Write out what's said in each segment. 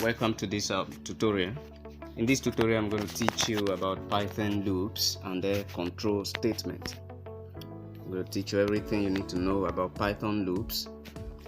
Welcome to this tutorial. In this tutorial I'm going to teach you about Python loops and their control statement. I'm going to teach you everything you need to know about Python loops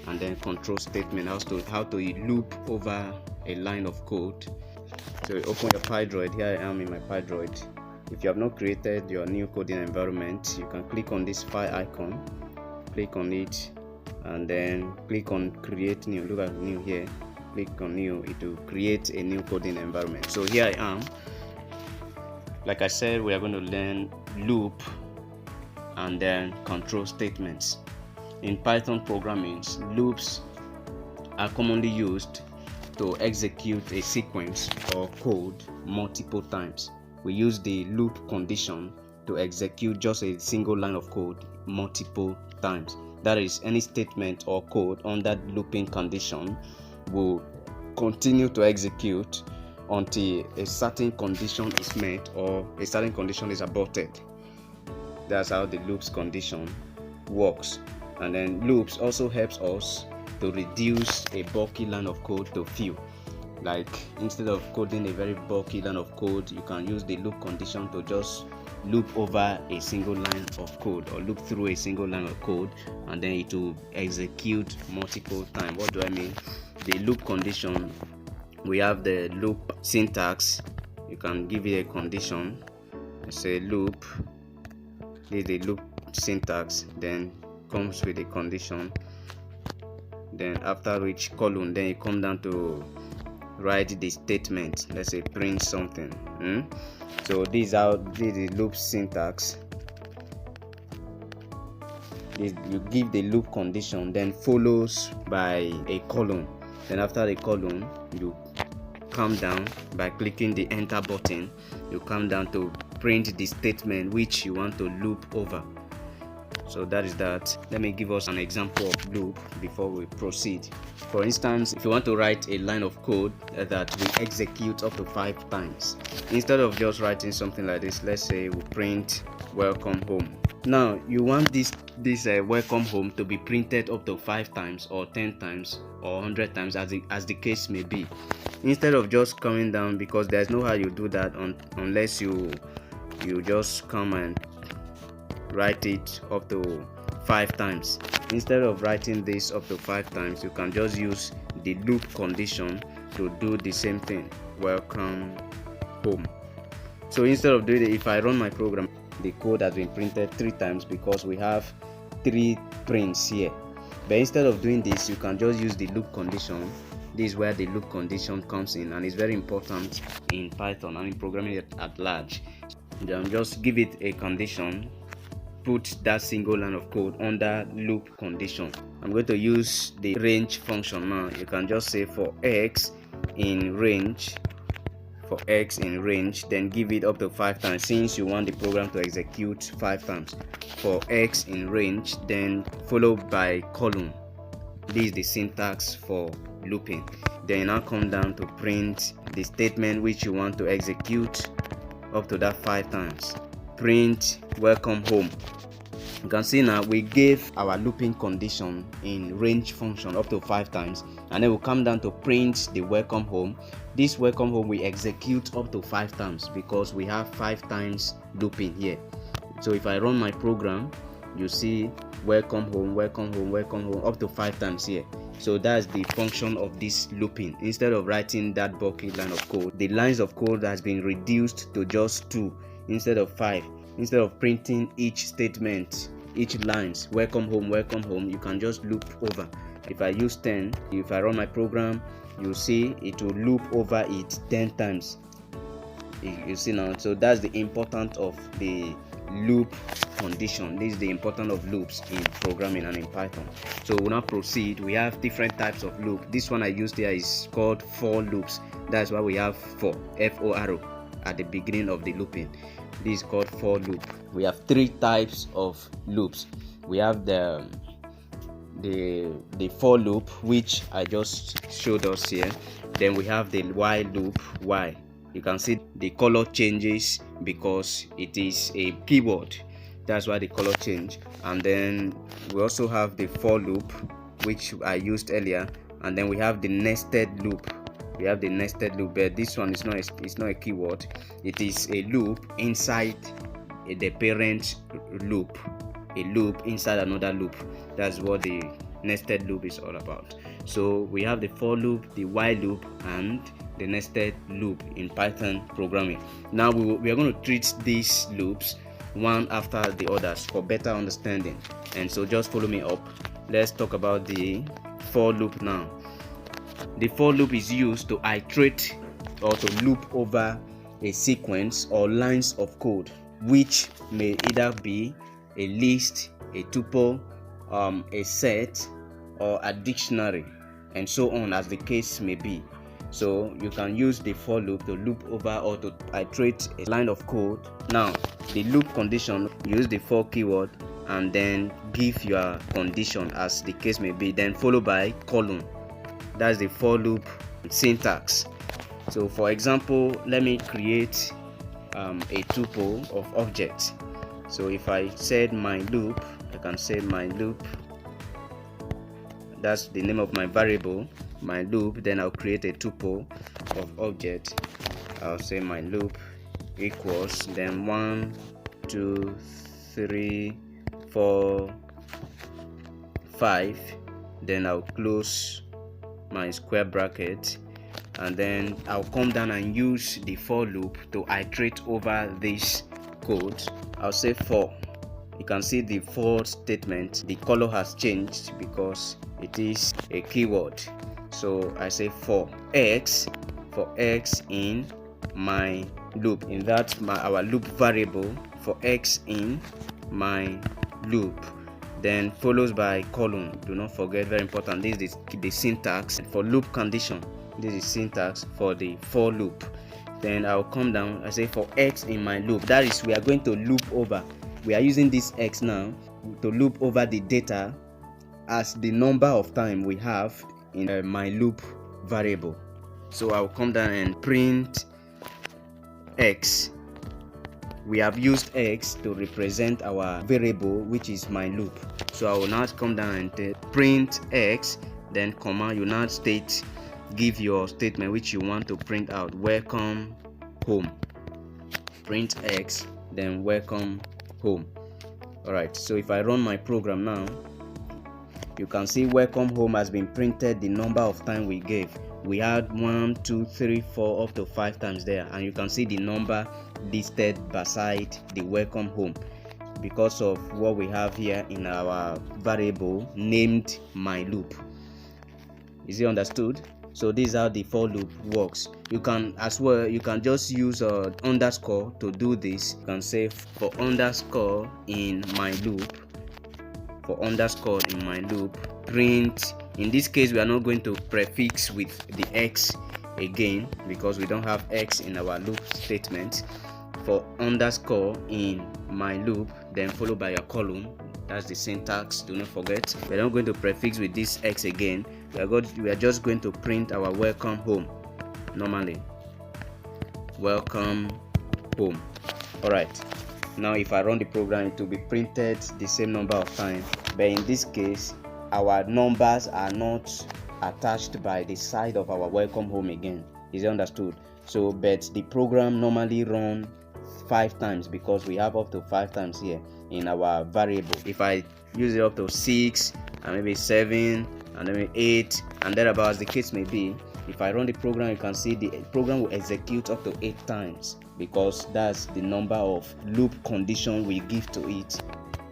and then control statement, how to loop over a line of code. So you open your PyDroid. Here I am in my PyDroid. If you have not created your new coding environment, you can click on this file icon, click on it, and then click on create new. Look at new here. Click on new. It will create a new coding environment. So here I am. Like I said, we are going to learn loop and then control statements. In Python programming, loops are commonly used to execute a sequence or code multiple times. We use the loop condition to execute just a single line of code multiple times. That is, any statement or code under looping condition will continue to execute until a certain condition is met or a certain condition is aborted. That's how the loops condition works. And then loops also helps us to reduce a bulky line of code to few. Like, instead of coding a very bulky line of code, you can use the loop condition to just loop over a single line of code or loop through a single line of code, and then it will execute multiple times. What do I mean? The loop condition, we have the loop syntax. You can give it a condition. Say loop. This is the loop syntax. Then comes with a condition. Then after which column, then you come down to write the statement. Let's say print something. So this is the loop syntax. You give the loop condition, then follows by a column. Then after the column, you come down by clicking the enter button. You come down to print the statement which you want to loop over. So that is that. Let me give us an example of loop before we proceed. For instance, if you want to write a line of code that we execute up to 5 times, instead of just writing something like this, let's say we print welcome home. Now you want this welcome home to be printed up to 5 times or 10 times or 100 times as the case may be. Instead of just coming down, because there's no how you do that unless you just come and write it up to 5 times. Instead of writing this up to 5 times, you can just use the loop condition to do the same thing. Welcome home. So instead of doing it, if I run my program, the code has been printed 3 times because we have 3 prints here. But instead of doing this, you can just use the loop condition. This is where the loop condition comes in, and it's very important in Python and in programming at large. Then just give it a condition. Put that single line of code under loop condition. I'm going to use the range function now. You can just say for x in range, then give it up to 5 times, since you want the program to execute 5 times. For x in range, then followed by column. This is the syntax for looping. Then now come down to print the statement which you want to execute up to that 5 times. Print welcome home. You can see now we gave our looping condition in range function up to 5 times, and then we'll come down to print the welcome home. This welcome home we execute up to 5 times because we have 5 times looping here. So if I run my program, you see welcome home up to 5 times here. So that's the function of this looping. Instead of writing that bulky line of code, the lines of code has been reduced to just 2 instead of 5. Instead of printing each statement, each lines, welcome home, you can just loop over. If I use 10, if I run my program, you see it will loop over it 10 times. You see now. So that's the importance of the loop condition. This is the importance of loops in programming and in Python. So we'll now proceed. We have different types of loop. This one I used here is called for loops. That's why we have for, F-O-R-O, at the beginning of the looping. This is called for loop. We have 3 types of loops. We have the for loop, which I just showed us here. Then we have the while loop. Why? You can see the color changes because it is a keyword. That's why the color change. And then we also have the for loop, which I used earlier. And then we have the nested loop. we have the nested loop, but this one is not it's not a keyword. It is a loop inside the parent loop, a loop inside another loop. That's what the nested loop is all about. So we have the for loop, the while loop, and the nested loop in Python programming. Now we are going to treat these loops one after the others for better understanding, and so just follow me up. Let's talk about the for loop now. The for loop is used to iterate or to loop over a sequence or lines of code, which may either be a list, a tuple, a set, or a dictionary, and so on as the case may be. So you can use the for loop to loop over or to iterate a line of code. Now the loop condition, use the for keyword and then give your condition as the case may be, then followed by colon. That's the for loop syntax. So for example, let me create a tuple of objects. So if I said my loop, I can say my loop, that's the name of my variable, my loop. Then I'll create a tuple of object. I'll say my loop equals, then 1 2 3 4 5, then I'll close my square bracket, and then I'll come down and use the for loop to iterate over this code. I'll say for. You can see the for statement, the color has changed because it is a keyword. So I say for x in my loop, in that our loop variable, for x in my loop, then follows by colon. Do not forget, very important, this is the syntax for loop condition. This is syntax for the for loop. Then I'll come down, I say for x in my loop, that is we are going to loop over. We are using this x now to loop over the data as the number of time we have in my loop variable. So I'll come down and print x. We have used x to represent our variable, which is my loop. So I will now come down and print x, then comma, you now state, give your statement which you want to print out. Welcome home. Print x, then welcome home. Alright, so if I run my program now, you can see welcome home has been printed the number of time we gave. We had 1 2 3 4 up to 5 times there, and you can see the number listed beside the welcome home because of what we have here in our variable named my loop. Is it understood? So this is how the for loop works. You can as well, you can just use underscore to do this. You can say for underscore in my loop, for underscore in my loop, print. In this case, we are not going to prefix with the x again because we don't have x in our loop statement. For underscore in my loop, then followed by a colon. That's the syntax, do not forget. We're not going to prefix with this x again. We are just going to print our welcome home normally. Welcome home. Alright, now if I run the program, it will be printed the same number of times, but in this case our numbers are not attached by the side of our welcome home again. Is it understood? So but the program normally run 5 times because we have up to 5 times here in our variable. If I use it up to 6 and maybe 7 and maybe 8 and thereabouts, the case may be, if I run the program, you can see the program will execute up to 8 times because that's the number of loop condition we give to it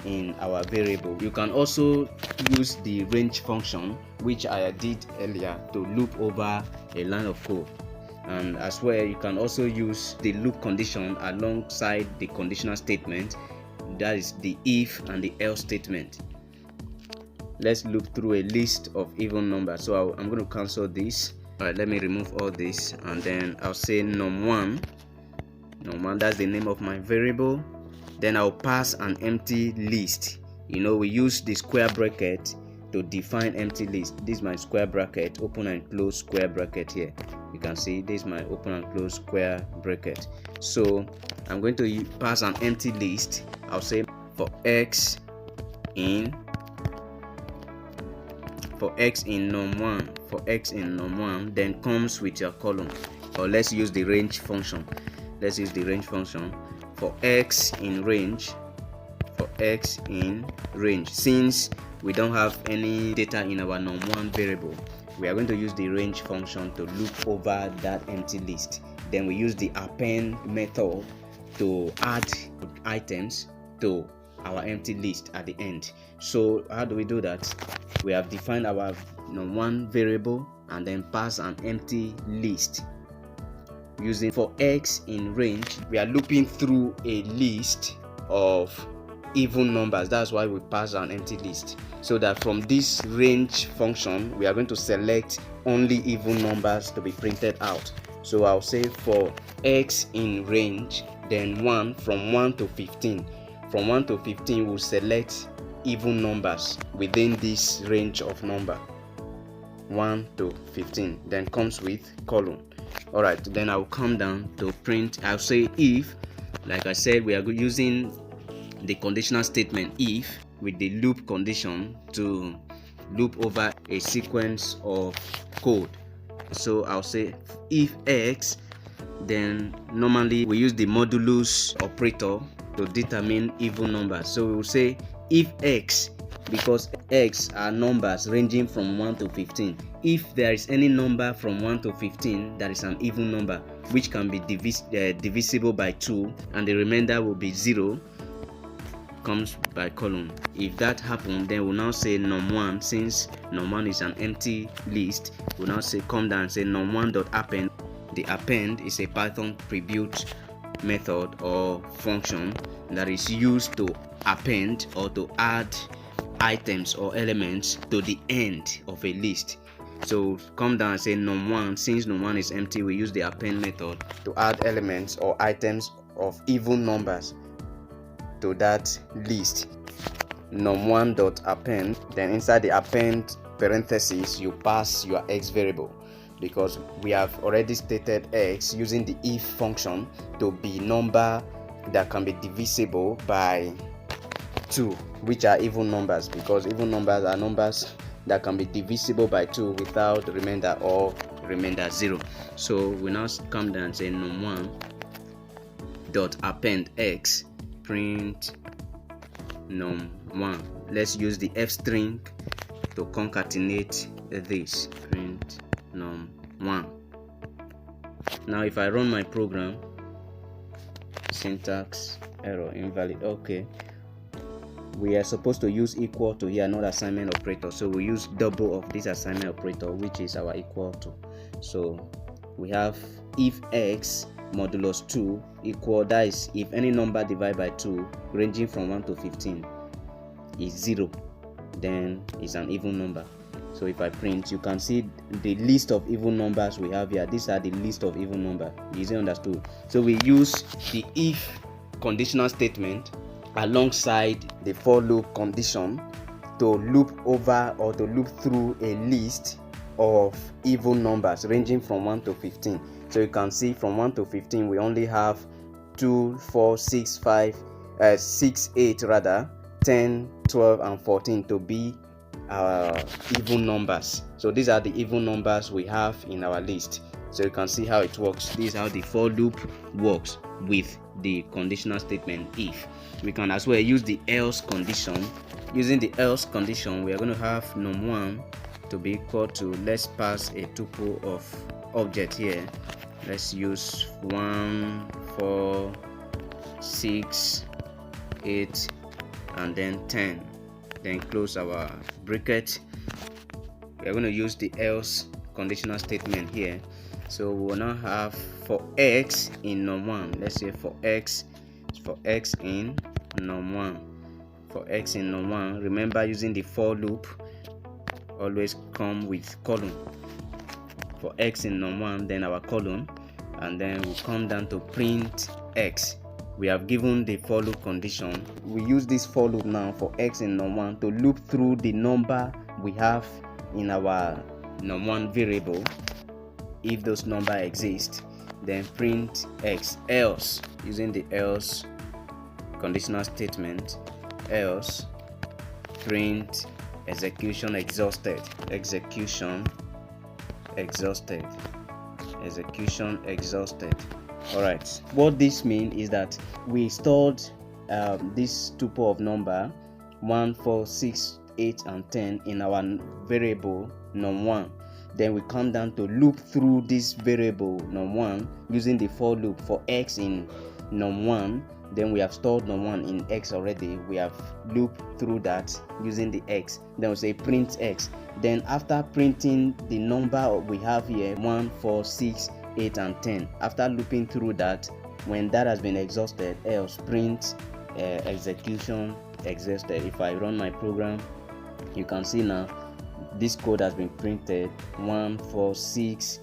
in our variable. You can also use the range function, which I did earlier, to loop over a line of code. And as well, you can also use the loop condition alongside the conditional statement, that is the if and the else statement. Let's loop through a list of even numbers. So I'm going to cancel this. Alright, let me remove all this, and then I'll say num1. Num1, that's the name of my variable. Then I'll pass an empty list. You know, we use the square bracket to define empty list. This is my square bracket, open and close square bracket here. You can see this is my open and close square bracket. So I'm going to pass an empty list. I'll say for x in for x in num1 then comes with your column. Or let's use the range function. For x in range, since we don't have any data in our num1 variable, we are going to use the range function to loop over that empty list. Then we use the append method to add items to our empty list at the end. So how do we do that? We have defined our num1 variable and then pass an empty list. Using for x in range, we are looping through a list of even numbers. That's why we pass an empty list, so that from this range function we are going to select only even numbers to be printed out. So I'll say for x in range, then 1 from 1 to 15. From 1 to 15 we'll select even numbers within this range of number 1 to 15, then comes with column. Alright, then I'll come down to print. I'll say if, like I said, we are using the conditional statement if with the loop condition to loop over a sequence of code. So I'll say if x, then normally we use the modulus operator to determine even numbers. So we will say if x, because x are numbers ranging from 1 to 15. If there is any number from 1 to 15 that is an even number which can be divisible by 2 and the remainder will be 0, comes by column. If that happens, then we'll now say num1. Since num1 is an empty list, we'll now say come down and say num1.append. The append is a Python prebuilt method or function that is used to append or to add items or elements to the end of a list. So come down and say num1. Since num1 is empty, we use the append method to add elements or items of even numbers to that list. num1.append, then inside the append parentheses you pass your x variable, because we have already stated x using the if function to be number that can be divisible by 2, which are even numbers, because even numbers are numbers that can be divisible by 2 without remainder or remainder 0. So we now come down and say num1.append x, print num1. Let's use the f string to concatenate this, print num1. Now if I run my program, syntax error, invalid. Okay, we are supposed to use equal to here, not assignment operator, so we use double of this assignment operator, which is our equal to. So we have if x modulus 2 equal, that is if any number divided by 2 ranging from 1 to 15 is 0, then it's an even number. So if I print, you can see the list of even numbers we have here. These are the list of even number. Easy understood. So we use the if conditional statement alongside the for loop condition to loop over or to loop through a list of even numbers ranging from 1 to 15. So you can see from 1 to 15 we only have 2, 4, 6, 5, 6, 8 rather, 10, 12 and 14 to be even numbers. So these are the even numbers we have in our list. So you can see how it works. This is how the for loop works with the conditional statement if. We can as well use the else condition. Using the else condition, we are going to have num1 to be equal to, let's pass a tuple of object here. Let's use 1, 4, 6, 8 and then 10, then close our bracket. We are going to use the else conditional statement here. So we will now have for x in num1, let's say for x in num1. For x in num1, remember using the for loop always come with column. For x in num1, then our column, and then we'll come down to print x. We have given the for loop condition. We use this for loop now for x in num1 to loop through the number we have in our num1 variable. If those number exist, then print x. Else, using the else conditional statement, else print execution exhausted, all right. What this means is that we stored this tuple of number 1, 4, 6, 8 and 10 in our variable num1. Then we come down to loop through this variable num1 using the for loop for x in num1. Then we have stored num1 in x already. We have looped through that using the x. Then we say print x. Then after printing the number we have here 1, 4, 6, 8 and 10, after looping through that, when that has been exhausted, else print execution exhausted. If I run my program, you can see now this code has been printed 1, 4, 6,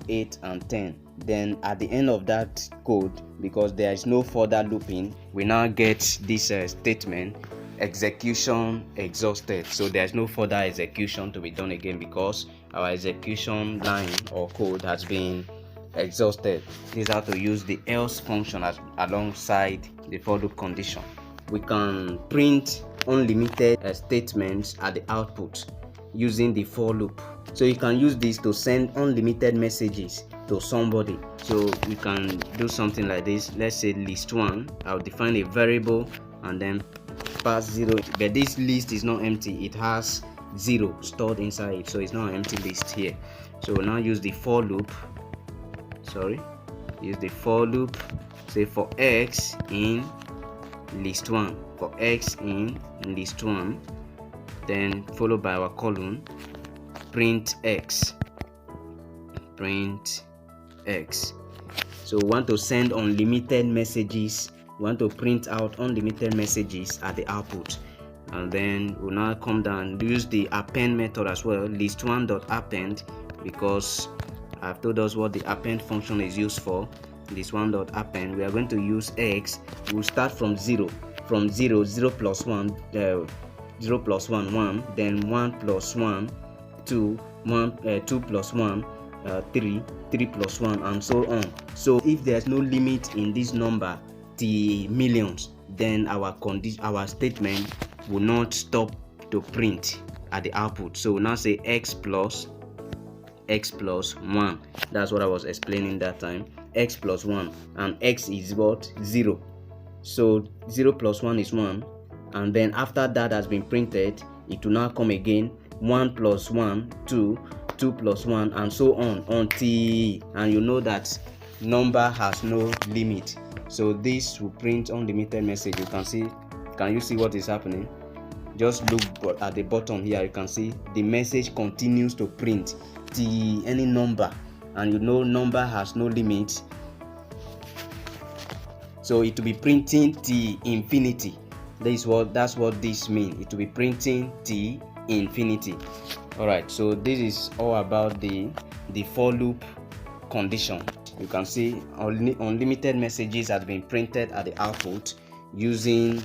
8 and 10. Then at the end of that code, because there is no further looping, we now get this statement execution exhausted. So there's no further execution to be done again because our execution line or code has been exhausted. This is how to use the else function alongside the for loop condition. We can print unlimited statements at the output using the for loop. So you can use this to send unlimited messages to somebody. So we can do something like this. Let's say list1. I'll define a variable and then pass 0, but this list is not empty, it has 0 stored inside it, so it's not an empty list here. So we'll now use the for loop, say for x in list1, then followed by our column print x. So we want to send unlimited messages, we want to print out unlimited messages at the output. And then we'll now come down and use the append method as well, list1.append, because I've told us what the append function is used for. List1.append, we are going to use x. We'll start from 0 plus 1, 0 plus 1 1, then 1 plus 1 2, 2 plus 1 3 plus 1 and so on. So if there's no limit in this number to millions, then our statement will not stop to print at the output. So we'll now say x plus 1. That's what I was explaining that time. X plus 1, and x is what? 0. So 0 plus 1 is 1, and then after that has been printed, it will now come again 1 plus 1 2, 2 plus 1 and so on until, and you know that number has no limit. So this will print unlimited message. You can see, can you see what is happening? Just look at the bottom here, you can see the message continues to print till any number, and you know number has no limit, so it will be printing till infinity. That's what this means. It will be printing till infinity. All right, so this is all about the for loop condition. You can see unlimited messages have been printed at the output using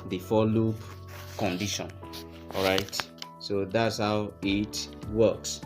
the for loop condition. All right, so that's how it works.